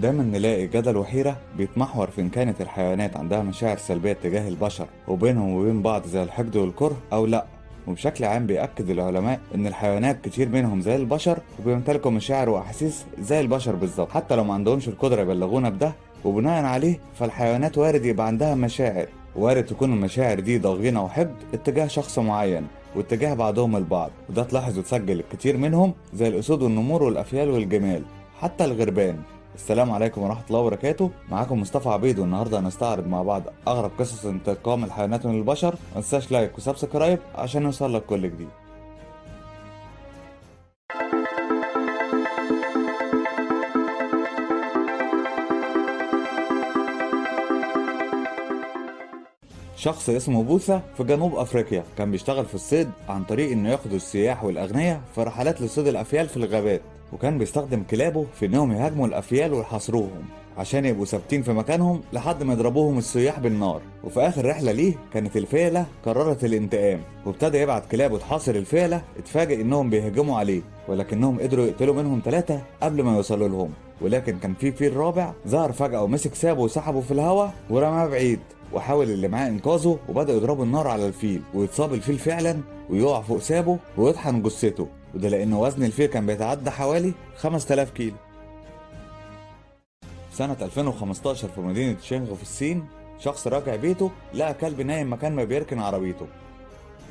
دايما نلاقي جدل وحيرة بيتمحور في إن كانت الحيوانات عندها مشاعر سلبية تجاه البشر وبينهم وبين بعض زي الحقد والكره أو لأ. وبشكل عام بيأكد العلماء إن الحيوانات كتير منهم زي البشر وبيمتلكوا مشاعر وأحاسيس زي البشر بالظبط، حتى لو ما عندهمش القدرة يبلغونا بده. وبناء عليه فالحيوانات وارد يبقى عندها مشاعر، وارد تكون المشاعر دي ضغينة وحقد اتجاه شخص معين واتجاه بعضهم البعض، وده تلاحظ وتسجل الكتير منهم زي الأسود والنمور والأفيال والجمال حتى الغربان. السلام عليكم ورحمة الله وبركاته، معاكم مصطفى عبيد، والنهارده هنستعرض مع بعض أغرب قصص انتقام الحيوانات من البشر. متنساش لايك وسبسكرايب عشان يوصلك كل جديد. شخص اسمه بوثا في جنوب افريقيا كان بيشتغل في الصيد عن طريق انه ياخد السياح والاغنياء في رحلات لصيد الافيال في الغابات، وكان بيستخدم كلابه في انهم يهاجموا الافيال ويحاصروهم عشان يبقوا ثابتين في مكانهم لحد ما يضربوهم السياح بالنار. وفي اخر رحله ليه كانت الفيله قررت الانتقام، وابتدى يبعت كلابه تحاصر الفيله. اتفاجئ انهم بيهجموا عليه، ولكنهم قدروا يقتلوا منهم 3 قبل ما يوصلوا لهم. ولكن كان في فيل رابع ظهر فجأة ومسك سابه وسحبه في الهواء ورماه بعيد، وحاول اللي معاه انقاذه وبدأ يضربوا النار على الفيل، ويتصاب الفيل فعلا ويقع فوق سابه ويطحن جثته، وده لأن وزن الفيل كان بيتعدى حوالي 5000 كيلو. سنة 2015 في مدينة شينغ في الصين، شخص راجع بيته لقى كلب نايم مكان ما بيركن عربيته،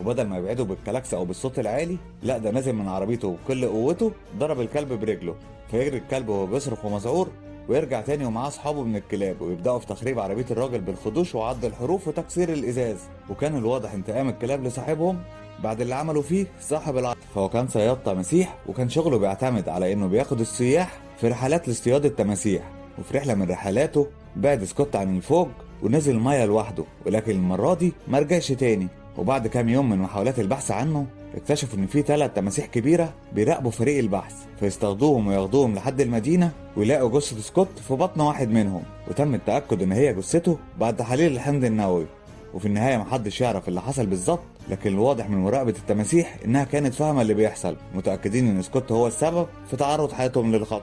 وبدل ما يبعده بالكلاكس او بالصوت العالي، لا ده نازل من عربيته وبكل قوته ضرب الكلب برجله، فيجري الكلب وهو بيصرخ ومذعور، ويرجع تاني ومعاه اصحابه من الكلاب ويبداوا في تخريب عربيه الراجل بالخدوش وعض الحروف وتكسير الازاز. وكان الواضح انتقام الكلاب لصاحبهم بعد اللي عملوا فيه صاحب العربيه. فهو كان صياد تماسيح، وكان شغله بيعتمد على انه بياخد السياح في رحلات لاصطياد التماسيح. وفي رحله من رحلاته بعد سكوت عن الفوج ونزل الميه لوحده، ولكن المره دي ما رجعش تاني. وبعد كام يوم من محاولات البحث عنه اكتشفوا ان في 3 تماسيح كبيره بيراقبوا فريق البحث، فيصطادوهم وياخدوهم لحد المدينه ويلاقوا جثه سكوت في بطن واحد منهم، وتم التاكد ان هي جثته بعد تحاليل الحمض النووي. وفي النهايه محدش يعرف اللي حصل بالظبط، لكن الواضح من مراقبه التماسيح انها كانت فاهمه اللي بيحصل، متاكدين ان سكوت هو السبب في تعرض حياتهم للخطر.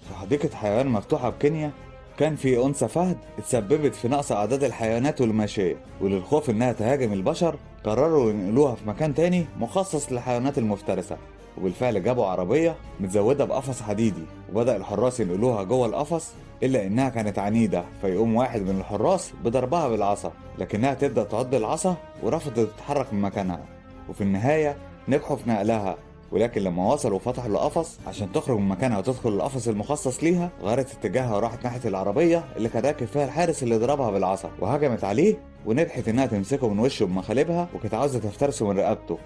في حديقة حيوان مفتوحة بكينيا كان في أنثى فهد اتسببت في نقص أعداد الحيوانات والماشية، وللخوف إنها تهاجم البشر قرروا ينقلوها في مكان تاني مخصص للحيوانات المفترسة. وبالفعل جابوا عربية متزودة بقفص حديدي، وبدأ الحراس ينقلوها جوه القفص، إلا إنها كانت عنيدة، فيقوم واحد من الحراس بضربها بالعصا، لكنها تبدأ تعض العصا ورفضت تتحرك من مكانها. وفي النهاية نجحوا في نقلها، ولكن لما وصلوا وفتحوا القفص عشان تخرج من مكانها وتدخل القفص المخصص ليها، غيرت اتجاهها وراحت ناحيه العربيه اللي كان راكب فيها الحارس اللي ضربها بالعصا، وهجمت عليه ونجحت انها تمسكه من وشه بمخالبها، وكانت عاوزه تفترسه من رقبته،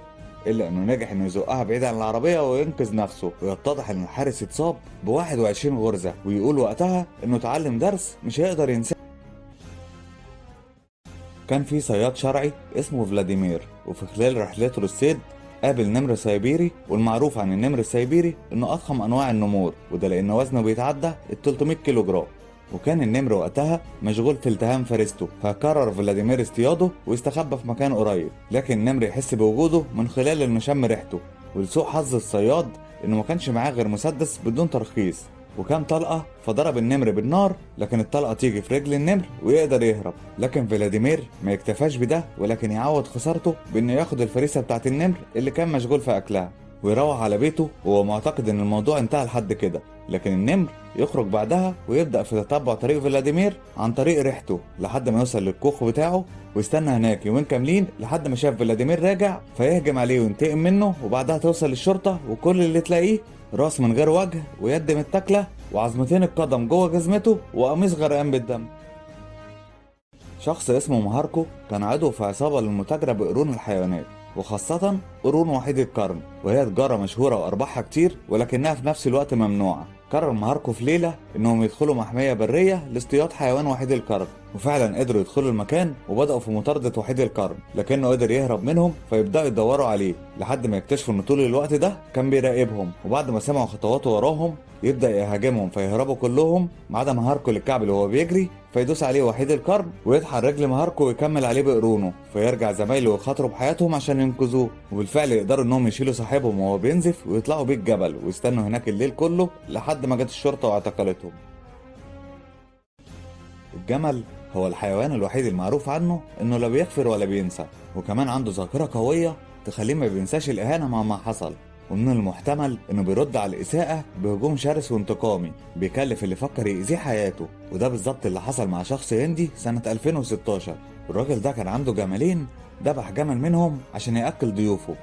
الا انه نجح انه يزقها بعيد عن العربيه وينقذ نفسه. ويتضح ان الحارس اتصاب ب 21 غرزه، ويقول وقتها انه اتعلم درس مش هيقدر ينساه. كان في صياد شرعي اسمه فلاديمير، وفي خلال رحلته للصيد قابل نمر سيبيري، والمعروف عن النمر السيبيري انه اضخم انواع النمور، وده لان وزنه بيتعدى ال 300 كيلو جرام. وكان النمر وقتها مشغول في التهام فريسته، فقرر فلاديمير اصطياده ويستخبى في مكان قريب، لكن النمر يحس بوجوده من خلال انه شم ريحته. ولسوء حظ الصياد انه ما كانش معاه غير مسدس بدون ترخيص، وكان طلقة فضرب النمر بالنار، لكن الطلقة تيجي في رجل النمر ويقدر يهرب. لكن فلاديمير ما يكتفاش بده، ولكن يعوض خسارته بانه ياخد الفريسة بتاعت النمر اللي كان مشغول في اكلها ويروح على بيته وهو معتقد ان الموضوع انتهى لحد كده. لكن النمر يخرج بعدها ويبدأ في تتبع طريق فلاديمير عن طريق ريحته لحد ما يوصل للكوخ بتاعه، ويستنى هناك يومين كاملين لحد ما شاف فلاديمير راجع، فيهجم عليه وينتقم منه. وبعدها توصل للشرطة وكل اللي تلاقيه راس من غير وجه ويد متاكله وعظمتين القدم جوه جزمته وقميص غرقان بالدم. شخص اسمه مهاركو كان عضو في عصابة للمتاجرة بقرون الحيوانات، وخاصة قرون وحيد القرن، وهي تجارة مشهورة وأرباحها كتير ولكنها في نفس الوقت ممنوعة. قرر مهاركو في ليلة إنهم يدخلوا محمية برية لاصطياد حيوان وحيد القرن، وفعلا قدروا يدخلوا المكان وبدأوا في مطاردة وحيد القرن، لكنه قدر يهرب منهم، فيبدأوا يدوروا عليه لحد ما يكتشفوا إن طول الوقت ده كان بيراقبهم. وبعد ما سمعوا خطواته وراهم يبدأ يهاجمهم، فيهربوا كلهم ما عدا مهاركو للكعب اللي هو بيجري، فيدوس عليه وحيد القرن ويطحن رجل مهاركو ويكمل عليه بقرونه، فيرجع زمايله ويخاطروا بحياتهم عشان ينقذوه. وبالفعل يقدروا انهم يشيلوا صاحبهم وهو بينزف ويطلعوا بيه الجبل ويستنوا هناك الليل كله لحد لحد ما جت الشرطة واعتقلتهم. الجمل هو الحيوان الوحيد المعروف عنه انه لا بيغفر ولا بينسى، وكمان عنده ذاكرة قوية تخليه ما بينساش الإهانة مهما حصل، ومن المحتمل انه بيرد على الإساءة بهجوم شرس وانتقامي بيكلف اللي يفكر يأذيه حياته. وده بالظبط اللي حصل مع شخص هندي سنة 2016. الراجل ده كان عنده جملين، ذبح جمل منهم عشان يأكل ضيوفه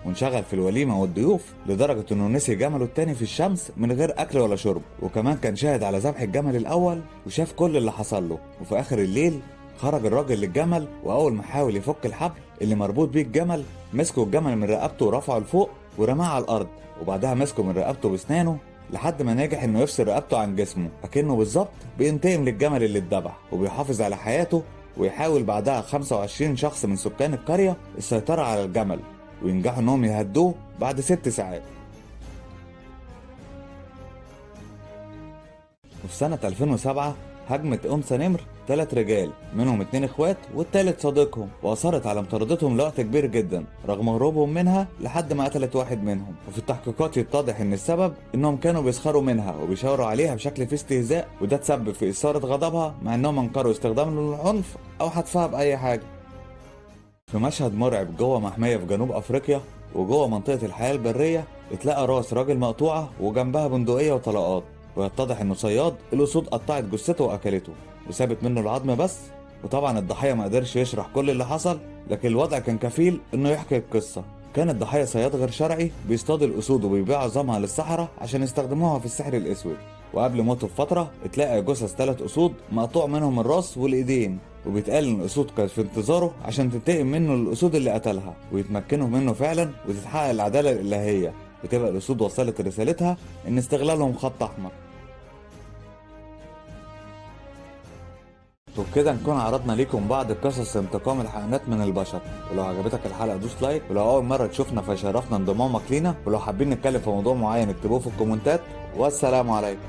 وانشغل في الوليمة والضيوف لدرجة انه نسي جمله التاني في الشمس من غير اكل ولا شرب. وكمان كان شاهد على ذبح الجمل الاول وشاف كل اللي حصل له. وفي اخر الليل خرج الراجل للجمل، واول ما حاول يفك الحبل اللي مربوط بيه الجمل مسكوا الجمل من رقبته ورفعه لفوق ورماه على الارض، وبعدها مسكوا من رقبته باسنانه لحد ما نجح انه يفصل رقبته عن جسمه، اكنه بالظبط بينتقم للجمل اللي اتذبح وبيحافظ على حياته. ويحاول بعدها 25 شخص من سكان القرية السيطرة على الجمل وينجحوا انهم يهدوه بعد 6 ساعات. وفي سنة 2007 هجمت أنثى نمر 3 رجال، منهم 2 اخوات والتالت صديقهم، وأصرت على مطاردتهم لوقت كبير جدا رغم هروبهم منها لحد ما قتلت واحد منهم. وفي التحقيقات يتضح ان السبب انهم كانوا بيسخروا منها وبيشاوروا عليها بشكل فيه استهزاء، وده تسبب في إثارة غضبها مع انهم انكروا استخدام العنف او حتفها بأي حاجة. في مشهد مرعب جوه محمية في جنوب أفريقيا وجوه منطقة الحياة البرية اتلقى راس راجل مقطوعة وجنبها بندقية وطلقات، ويتضح انه صياد الأسود قطعت جثته وأكلته وسابت منه العظم بس. وطبعا الضحية ما قدرش يشرح كل اللي حصل، لكن الوضع كان كفيل انه يحكي القصة. كان الضحية صياد غير شرعي بيصطاد الأسود وبيبيع عظامها للسحرة عشان يستخدموها في السحر الأسود. وقبل موته بفترة اتلاقى جثث 3 أسود مقطوع منهم الراس والإيدين، وبيتقال ان الاسود كانت في انتظاره عشان تنتقم منه الاسود اللي قتلها ويتمكنوا منه فعلا وتتحقق العداله الالهيه، وتبقى الاسود وصلت رسالتها ان استغلالهم خط احمر. وبكده نكون عرضنا ليكم بعض قصص انتقام الحيوانات من البشر. ولو عجبتك الحلقه دوس لايك، ولو اول مره تشوفنا فشرفنا انضمامك لينا، ولو حابين نتكلم في موضوع معين اكتبوه في الكومنتات. والسلام عليكم.